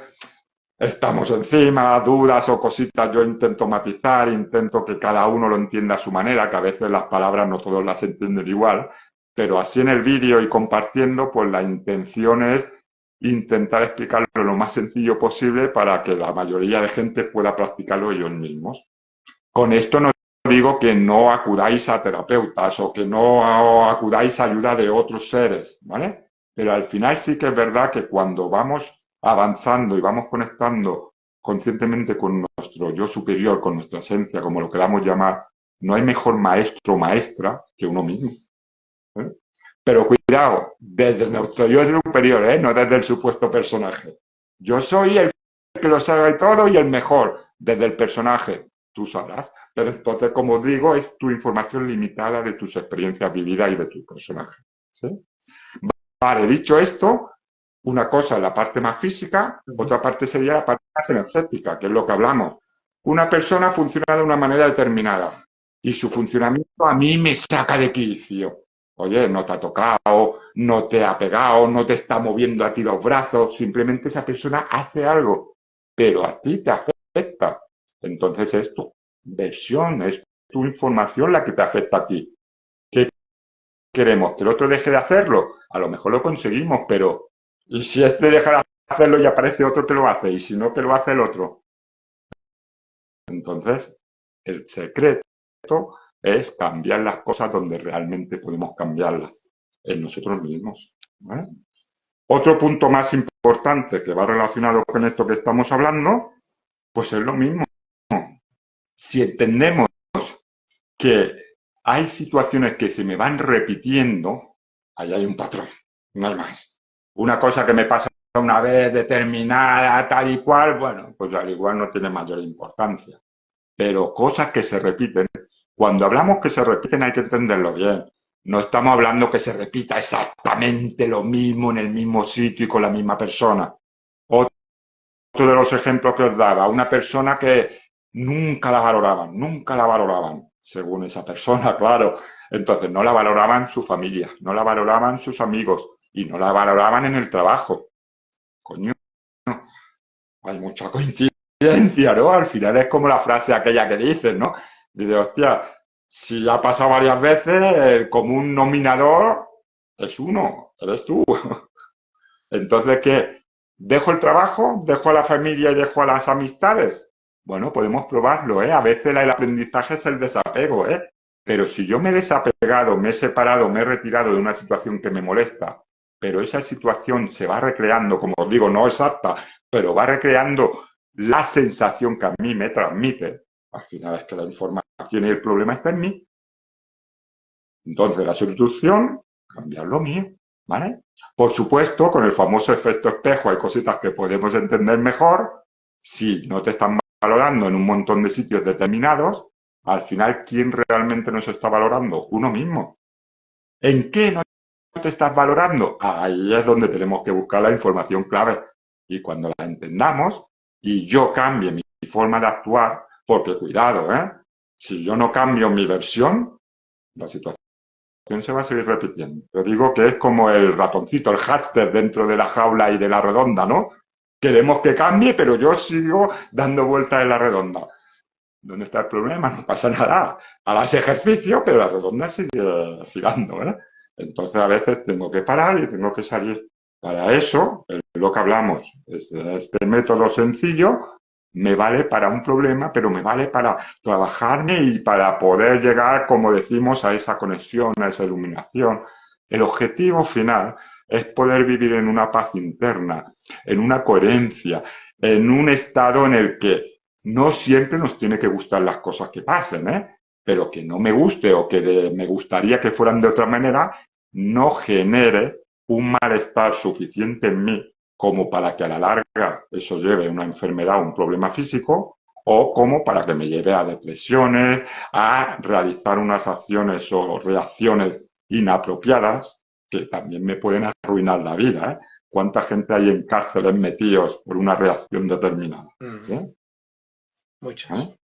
estamos encima, dudas o cositas, yo intento matizar, intento que cada uno lo entienda a su manera, que a veces las palabras no todos las entienden igual, pero así en el vídeo y compartiendo, pues la intención es intentar explicarlo lo más sencillo posible para que la mayoría de gente pueda practicarlo ellos mismos. Con esto no digo que no acudáis a terapeutas o que no acudáis a ayuda de otros seres, ¿vale? Pero al final sí que es verdad que cuando vamos avanzando y vamos conectando conscientemente con nuestro yo superior, con nuestra esencia, como lo queramos llamar, no hay mejor maestro o maestra que uno mismo, ¿eh? Pero cuidado, desde nuestro yo superior, ¿eh? No desde el supuesto personaje. Yo soy el que lo sabe todo y el mejor, desde el personaje. Tú sabrás. Pero entonces, como os digo, es tu información limitada de tus experiencias vividas y de tu personaje, ¿sí? Vale, dicho esto, una cosa es la parte más física, otra parte sería la parte más energética, que es lo que hablamos. Una persona funciona de una manera determinada y su funcionamiento a mí me saca de quicio. Oye, no te ha tocado, no te ha pegado, no te está moviendo a ti los brazos, simplemente esa persona hace algo, pero a ti te afecta. Entonces es tu versión, es tu información la que te afecta a ti. ¿Qué queremos? ¿Que el otro deje de hacerlo? A lo mejor lo conseguimos, pero ¿y si este deja de hacerlo y aparece otro que lo hace? ¿Y si no, que lo hace el otro? Entonces, el secreto es cambiar las cosas donde realmente podemos cambiarlas, en nosotros mismos, ¿vale? Otro punto más importante que va relacionado con esto que estamos hablando, pues es lo mismo. Si entendemos que hay situaciones que se me van repitiendo, ahí hay un patrón, no hay más. Una cosa que me pasa una vez determinada, tal y cual, bueno, pues al igual no tiene mayor importancia. Pero cosas que se repiten, cuando hablamos que se repiten hay que entenderlo bien. No estamos hablando que se repita exactamente lo mismo en el mismo sitio y con la misma persona. Otro de los ejemplos que os daba, una persona que nunca la valoraban, según esa persona, claro. Entonces no la valoraban su familia, no la valoraban sus amigos y no la valoraban en el trabajo. Coño, hay mucha coincidencia, ¿no? Al final es como la frase aquella que dices, ¿no? Dice, hostia, si ya ha pasado varias veces, el común nominador es uno, eres tú. Entonces, ¿qué? ¿Dejo el trabajo? ¿Dejo a la familia y dejo a las amistades? Bueno, podemos probarlo, ¿eh? A veces el aprendizaje es el desapego, ¿eh? Pero si yo me he desapegado, me he separado, me he retirado de una situación que me molesta, pero esa situación se va recreando, como os digo, no exacta, pero va recreando la sensación que a mí me transmite, al final es que la información y el problema está en mí. Entonces, la solución, cambiar lo mío, ¿vale? Por supuesto, con el famoso efecto espejo hay cositas que podemos entender mejor. Si no te están valorando en un montón de sitios determinados, al final, ¿quién realmente nos está valorando? Uno mismo. ¿En qué no te estás valorando? Ahí es donde tenemos que buscar la información clave. Y cuando la entendamos y yo cambie mi forma de actuar, porque cuidado, ¿eh? Si yo no cambio mi versión, la situación se va a seguir repitiendo. Yo digo que es como el ratoncito, el hámster dentro de la jaula y de la redonda, ¿no? Queremos que cambie, pero yo sigo dando vueltas en la redonda. ¿Dónde está el problema? No pasa nada. Harás ejercicio, pero la redonda sigue girando, ¿eh? Entonces a veces tengo que parar y tengo que salir. Para eso, lo que hablamos, este método sencillo me vale para un problema, pero me vale para trabajarme y para poder llegar, como decimos, a esa conexión, a esa iluminación. El objetivo final es poder vivir en una paz interna, en una coherencia, en un estado en el que no siempre nos tiene que gustar las cosas que pasen, ¿eh? Pero que no me guste o que me gustaría que fueran de otra manera, no genere un malestar suficiente en mí como para que a la larga eso lleve a una enfermedad, un problema físico, o como para que me lleve a depresiones, a realizar unas acciones o reacciones inapropiadas que también me pueden arruinar la vida, ¿eh? ¿Cuánta gente hay en cárceles metidos por una reacción determinada? ¿Eh? Muchas. ¿Eh?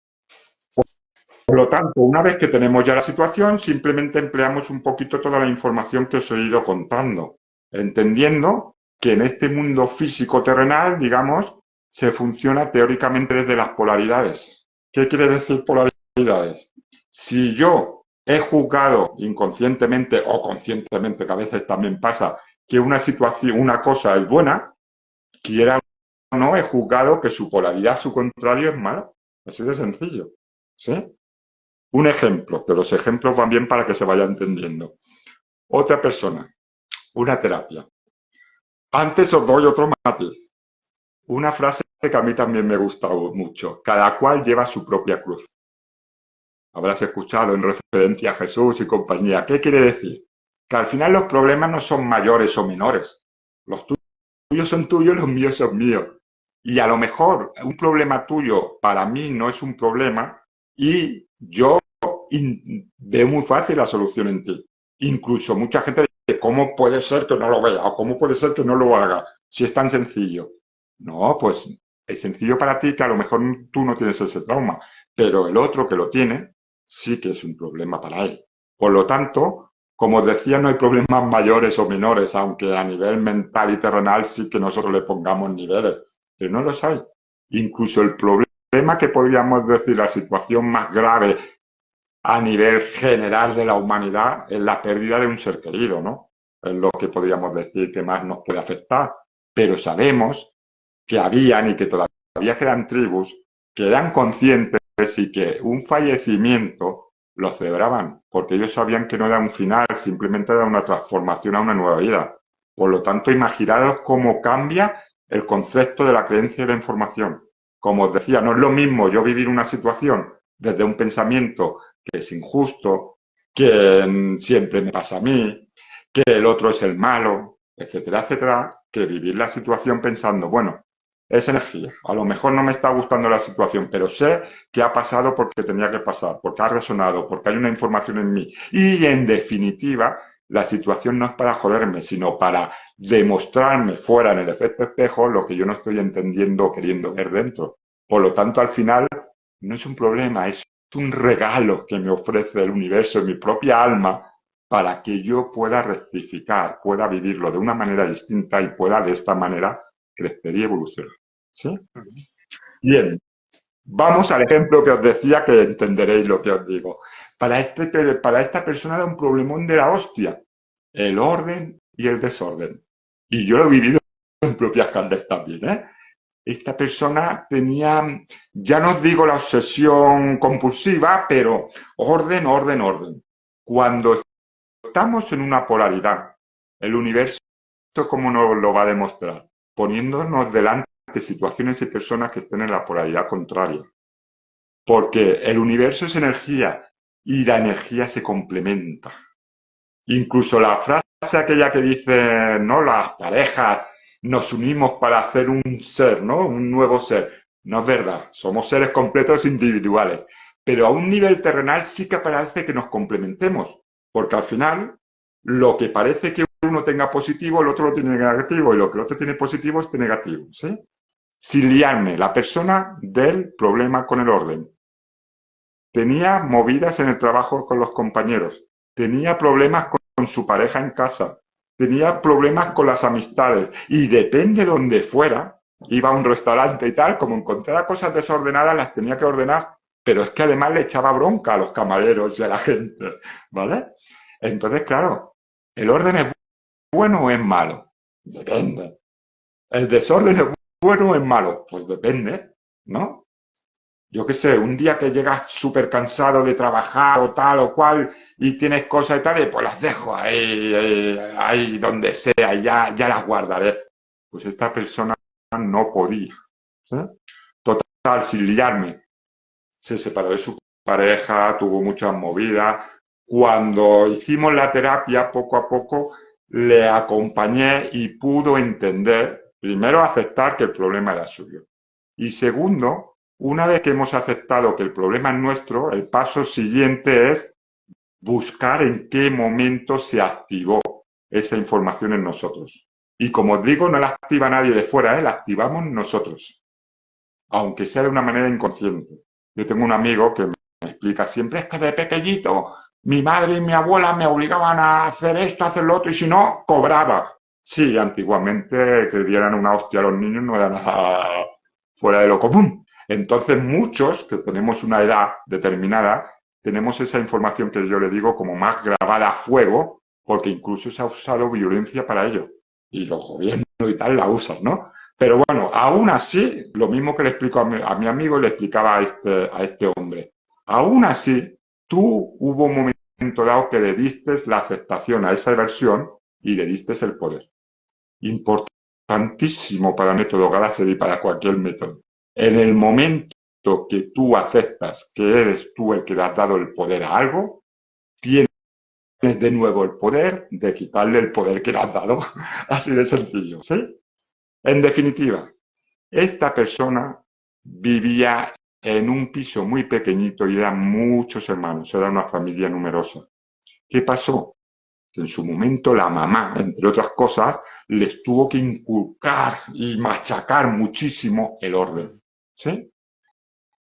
Por lo tanto, una vez que tenemos ya la situación, simplemente empleamos un poquito toda la información que os he ido contando, entendiendo que en este mundo físico terrenal, digamos, se funciona teóricamente desde las polaridades. ¿Qué quiere decir polaridades? Si yo he juzgado inconscientemente o conscientemente, que a veces también pasa, que una situación, una cosa es buena, quiera o no, he juzgado que su polaridad, su contrario, es mala. Así de sencillo. ¿Sí? Un ejemplo, pero los ejemplos van bien para que se vaya entendiendo. Otra persona, una terapia. Antes os doy otro matiz. Una frase que a mí también me gusta mucho. Cada cual lleva su propia cruz. Habrás escuchado en referencia a Jesús y compañía. ¿Qué quiere decir? Que al final los problemas no son mayores o menores. Los tuyos son tuyos, los míos son míos. Y a lo mejor un problema tuyo para mí no es un problema y yo veo muy fácil la solución en ti. Incluso mucha gente dice, ¿cómo puede ser que no lo vea? ¿O cómo puede ser que no lo haga? Si es tan sencillo. No, pues es sencillo para ti que a lo mejor tú no tienes ese trauma, pero el otro que lo tiene sí que es un problema para él. Por lo tanto, como os decía, no hay problemas mayores o menores, aunque a nivel mental y terrenal sí que nosotros le pongamos niveles, pero no los hay. Incluso el problema que podríamos decir, la situación más grave a nivel general de la humanidad es la pérdida de un ser querido, ¿no? Es lo que podríamos decir que más nos puede afectar. Pero sabemos que habían y que todavía quedan tribus que eran conscientes y que un fallecimiento lo celebraban, porque ellos sabían que no era un final, simplemente era una transformación a una nueva vida. Por lo tanto, imaginaros cómo cambia el concepto de la creencia y la información. Como os decía, no es lo mismo yo vivir una situación desde un pensamiento que es injusto, que siempre me pasa a mí, que el otro es el malo, etcétera, etcétera, que vivir la situación pensando, bueno, es energía. A lo mejor no me está gustando la situación, pero sé que ha pasado porque tenía que pasar, porque ha resonado, porque hay una información en mí. Y en definitiva, la situación no es para joderme, sino para demostrarme fuera en el efecto espejo lo que yo no estoy entendiendo o queriendo ver dentro. Por lo tanto, al final, no es un problema, es un regalo que me ofrece el universo, mi propia alma, para que yo pueda rectificar, pueda vivirlo de una manera distinta y pueda de esta manera crecer y evolucionar. ¿Sí? Bien, vamos al ejemplo que os decía, que entenderéis lo que os digo. Para esta persona era un problemón de la hostia, el orden y el desorden. Y yo lo he vivido en propias carnes también, ¿eh? Esta persona tenía, ya no os digo la obsesión compulsiva, pero orden, orden, orden. Cuando estamos en una polaridad, el universo, ¿cómo nos lo va a demostrar? Poniéndonos delante de situaciones y personas que estén en la polaridad contraria. Porque el universo es energía y la energía se complementa. Incluso la frase aquella que dice, ¿no? Las parejas nos unimos para hacer un ser, ¿no? Un nuevo ser. No es verdad. Somos seres completos individuales. Pero a un nivel terrenal sí que parece que nos complementemos. Porque al final, lo que parece que uno tenga positivo, el otro lo tiene negativo. Y lo que el otro tiene positivo es negativo, ¿sí? Sin liarme, la persona del problema con el orden. Tenía movidas en el trabajo con los compañeros. Tenía problemas con su pareja en casa. Tenía problemas con las amistades. Y depende de donde fuera, iba a un restaurante y tal, como encontrara cosas desordenadas, las tenía que ordenar. Pero es que además le echaba bronca a los camareros y a la gente, ¿vale? Entonces, claro, ¿el orden es bueno o es malo? Depende. ¿El desorden es bueno o es malo? Pues depende, ¿no? Yo qué sé, un día que llegas súper cansado de trabajar o tal o cual y tienes cosas y tal, pues las dejo ahí donde sea, ya las guardaré. Pues esta persona no podía. ¿Sí? Total, sin liarme. Se separó de su pareja, tuvo muchas movidas. Cuando hicimos la terapia, poco a poco, le acompañé y pudo entender, primero, aceptar que el problema era suyo. Y segundo, una vez que hemos aceptado que el problema es nuestro, el paso siguiente es buscar en qué momento se activó esa información en nosotros. Y como os digo, no la activa nadie de fuera, la activamos nosotros, aunque sea de una manera inconsciente. Yo tengo un amigo que explica siempre, es que de pequeñito mi madre y mi abuela me obligaban a hacer esto, a hacer lo otro, y si no, cobraba. Sí, antiguamente que dieran una hostia a los niños no era nada fuera de lo común. Entonces muchos que tenemos una edad determinada, tenemos esa información que yo le digo como más grabada a fuego, porque incluso se ha usado violencia para ello. Y los gobiernos y tal la usan, ¿no? Pero bueno, aún así, lo mismo que le explico a mi amigo, le explicaba a este hombre. Aún así, tú hubo un momento dado que le diste la aceptación a esa versión y le diste el poder. Importantísimo para el método Galasser y para cualquier método. En el momento que tú aceptas que eres tú el que le has dado el poder a algo, tienes de nuevo el poder de quitarle el poder que le has dado. Así de sencillo, ¿sí? En definitiva, esta persona vivía en un piso muy pequeñito y eran muchos hermanos, era una familia numerosa. ¿Qué pasó? En su momento la mamá, entre otras cosas, les tuvo que inculcar y machacar muchísimo el orden, ¿sí?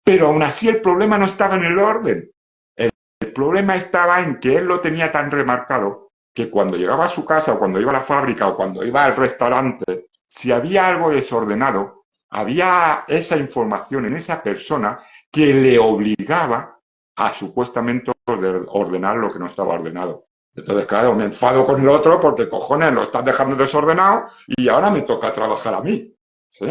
Pero aún así el problema no estaba en el orden. El problema estaba en que él lo tenía tan remarcado que cuando llegaba a su casa o cuando iba a la fábrica o cuando iba al restaurante, si había algo desordenado, había esa información en esa persona que le obligaba a supuestamente ordenar lo que no estaba ordenado. Entonces, claro, me enfado con el otro porque, cojones, lo estás dejando desordenado y ahora me toca trabajar a mí, ¿sí?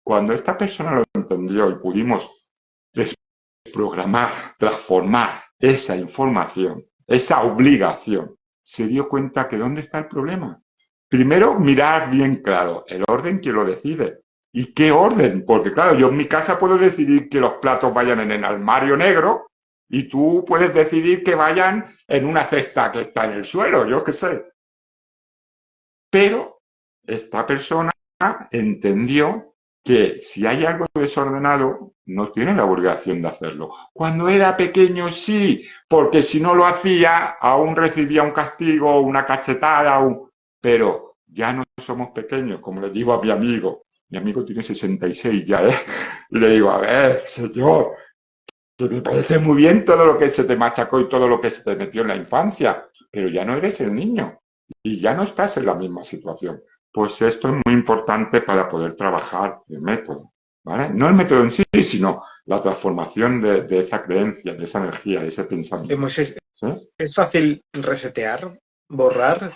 Cuando esta persona lo entendió y pudimos desprogramar, transformar esa información, esa obligación, se dio cuenta que ¿dónde está el problema? Primero, mirar bien claro el orden que lo decide. ¿Y qué orden? Porque claro, yo en mi casa puedo decidir que los platos vayan en el armario negro y tú puedes decidir que vayan en una cesta que está en el suelo, yo qué sé. Pero esta persona entendió que si hay algo desordenado, no tiene la obligación de hacerlo. Cuando era pequeño sí, porque si no lo hacía, aún recibía un castigo, una cachetada, pero ya no somos pequeños, como le digo a mi amigo tiene 66 ya, ¿eh? Y le digo, a ver, señor, que me parece muy bien todo lo que se te machacó y todo lo que se te metió en la infancia, pero ya no eres el niño y ya no estás en la misma situación. Pues esto es muy importante para poder trabajar el método, ¿vale? No el método en sí, sino la transformación de esa creencia, de esa energía, de ese pensamiento. Moisés, ¿Sí? ¿es fácil resetear, borrar?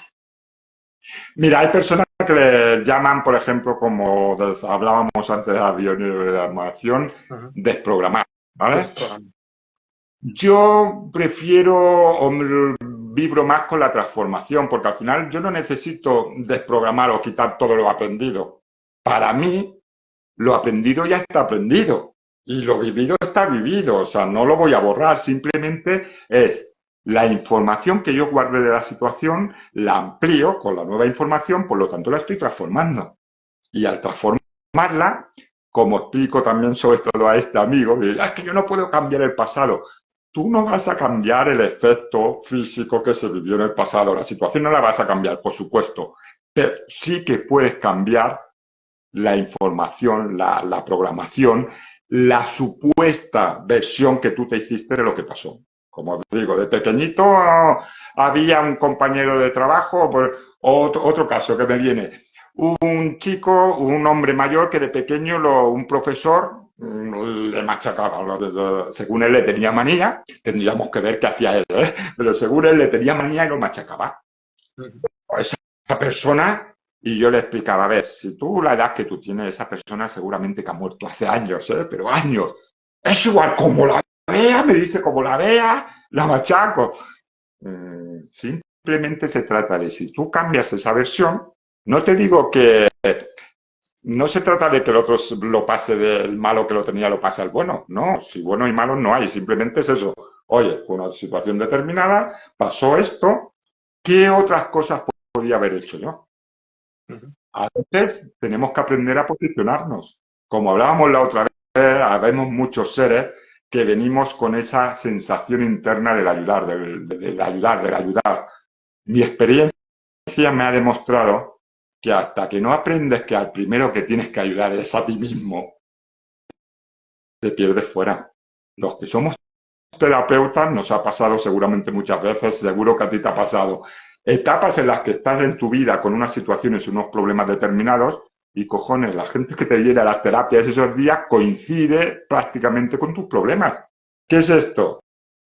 Mira, hay personas que le llaman, por ejemplo, como hablábamos antes de la biorprogramación, desprogramar, ¿vale? Yo prefiero o vibro más con la transformación, porque al final yo no necesito desprogramar o quitar todo lo aprendido. Para mí, lo aprendido ya está aprendido y lo vivido está vivido. O sea, no lo voy a borrar, simplemente es la información que yo guardé de la situación, la amplío con la nueva información, por lo tanto la estoy transformando. Y al transformarla, como explico también sobre todo a este amigo, es que yo no puedo cambiar el pasado. Tú no vas a cambiar el efecto físico que se vivió en el pasado. La situación no la vas a cambiar, por supuesto. Pero sí que puedes cambiar la información, la programación, la supuesta versión que tú te hiciste de lo que pasó. Como os digo, de pequeñito había un compañero de trabajo, pues, otro caso que me viene. Un chico, un hombre mayor que de pequeño un profesor le machacaba. Según él le tenía manía, tendríamos que ver qué hacía él, ¿eh? Pero según él le tenía manía y lo machacaba. Esa persona, y yo le explicaba, a ver, si tú la edad que tú tienes, esa persona seguramente que ha muerto hace años, ¿eh? Pero años. Es igual, como la vea, me dice, como la vea, la machaco. Simplemente se trata de si tú cambias esa versión, no te digo que no se trata de que el otro lo pase del malo que lo tenía, lo pase al bueno. No, si bueno y malo no hay, simplemente es eso. Oye, fue una situación determinada, pasó esto, ¿qué otras cosas podía haber hecho yo? A veces tenemos que aprender a posicionarnos. Como hablábamos la otra vez, habemos muchos seres que venimos con esa sensación interna del ayudar, del ayudar, del ayudar. Mi experiencia me ha demostrado que hasta que no aprendes que al primero que tienes que ayudar es a ti mismo, te pierdes fuera. Los que somos terapeutas nos ha pasado seguramente muchas veces, seguro que a ti te ha pasado, etapas en las que estás en tu vida con unas situaciones, unos problemas determinados y cojones, la gente que te viene a las terapias esos días coincide prácticamente con tus problemas. ¿Qué es esto?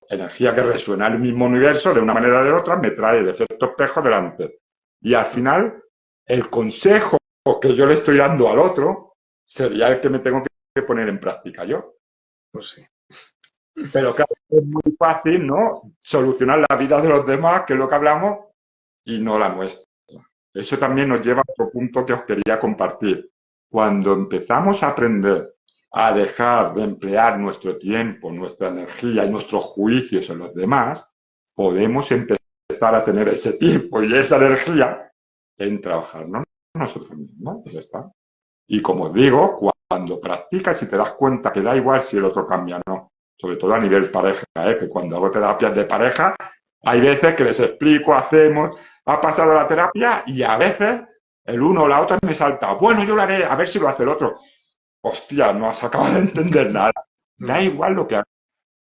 Energía que resuena en el mismo universo de una manera o de otra, me trae el efecto espejo delante. Y al final, el consejo que yo le estoy dando al otro sería el que me tengo que poner en práctica yo. Pues sí. Pero claro, es muy fácil, ¿no? Solucionar la vida de los demás, que es lo que hablamos, y no la nuestra. Eso también nos lleva a otro punto que os quería compartir. Cuando empezamos a aprender a dejar de emplear nuestro tiempo, nuestra energía y nuestros juicios en los demás, podemos empezar a tener ese tiempo y esa energía en trabajarnos nosotros mismos. Ya está. Y como os digo, cuando practicas y te das cuenta que da igual si el otro cambia o no, sobre todo a nivel pareja, que cuando hago terapias de pareja, hay veces que les explico, hacemos, ha pasado la terapia y a veces el uno o la otra me salta, bueno, yo lo haré, a ver si lo hace el otro. Hostia, no has acabado de entender nada. Da igual lo que hagas.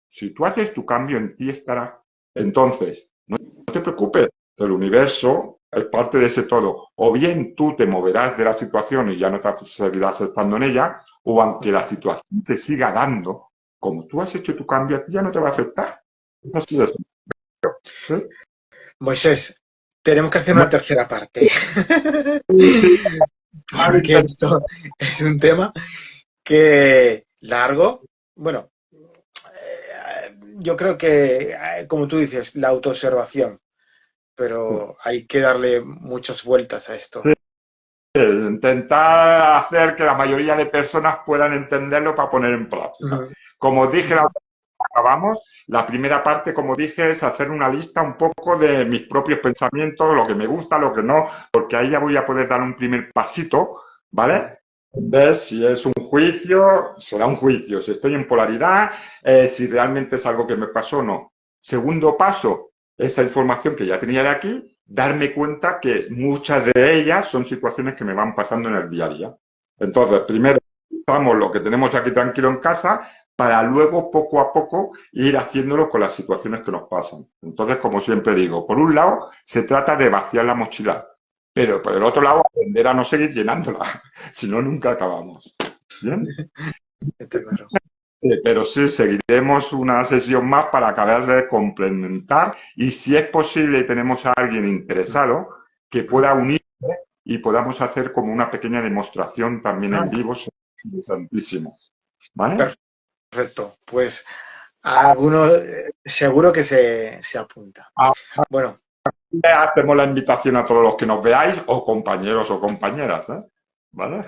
Si tú haces tu cambio, en ti estará. Entonces, no te preocupes, el universo es parte de ese todo. O bien tú te moverás de la situación y ya no te seguirás estando en ella, o aunque la situación te siga dando, como tú has hecho tu cambio, a ti ya no te va a afectar. Es así de sencillo, ¿sí? Moisés, tenemos que hacer una tercera parte. Porque esto es un tema que largo. Bueno, yo creo que, como tú dices, la autoobservación, pero hay que darle muchas vueltas a esto. Sí. Intentar hacer que la mayoría de personas puedan entenderlo para poner en práctica. Como dije la otra vez, acabamos, la primera parte, como dije, es hacer una lista un poco de mis propios pensamientos, lo que me gusta, lo que no, porque ahí ya voy a poder dar un primer pasito, ¿vale? Ver si es un juicio, será un juicio, si estoy en polaridad, si realmente es algo que me pasó o no. Segundo paso, esa información que ya tenía de aquí, darme cuenta que muchas de ellas son situaciones que me van pasando en el día a día. Entonces, primero usamos lo que tenemos aquí tranquilo en casa para luego, poco a poco, ir haciéndolo con las situaciones que nos pasan. Entonces, como siempre digo, por un lado, se trata de vaciar la mochila, pero por el otro lado, aprender a no seguir llenándola, si no, nunca acabamos. ¿Bien? Está claro. Sí, pero sí, seguiremos una sesión más para acabar de complementar y si es posible y tenemos a alguien interesado que pueda unirse y podamos hacer como una pequeña demostración también en vivo, sería interesantísimo. ¿Vale? Perfecto. Pues alguno seguro que se apunta. Bueno. Hacemos la invitación a todos los que nos veáis o compañeros o compañeras, ¿eh? ¿Vale?